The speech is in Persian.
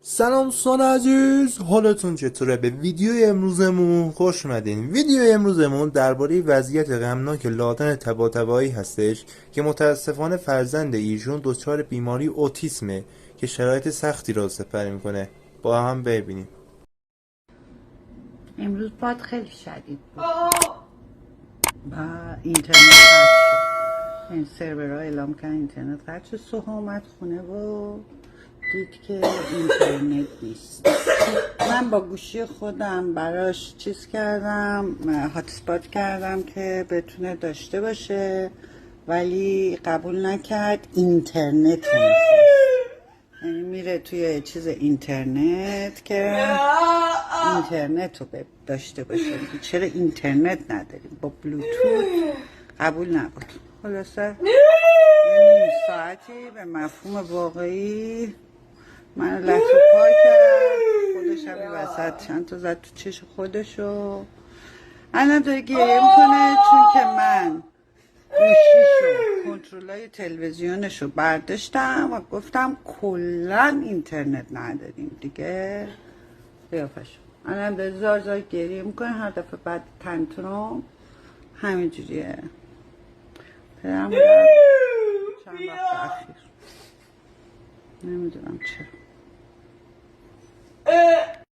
سلام دوستان عزیز، حالتون چطوره؟ به ویدیوی امروزمون خوش اومدین. ویدیوی امروزمون درباره وضعیت غمناک لادن طباطبایی هستش که متاسفانه فرزند ایشون دچار بیماری اوتیسمه که شرایط سختی را سپری میکنه. با هم ببینیم. امروز باد خیلی شدید بود و اینترنت قطع شد. این سرورها اعلام کردن اینترنت قطع شد. سوها اومد خونه و دید که اینترنت نیست. من با گوشی خودم براش چیز کردم، هاتسپات کردم که بتونه داشته باشه، ولی قبول نکرد. اینترنت رو یعنی میره توی چیز اینترنت که اینترنت رو داشته باشه. چرا اینترنت نداریم؟ با بلوتوث قبول نبود. خلاصه نیم ساعتی به مفهوم واقعی من لطو پای کرد. خودش هم وسط چند تا زد تو چش خودشو. الان داره گریه میکنه چون که من گوشیشو، کنترلای تلویزیونشو برداشتم و گفتم کلا اینترنت نداریم دیگه. قیافشو الان داره زار زار گریه میکنه. هر دفعه بعد تنترم همینجوریه. پدرم چند وقت اخیر نمیدونم چرا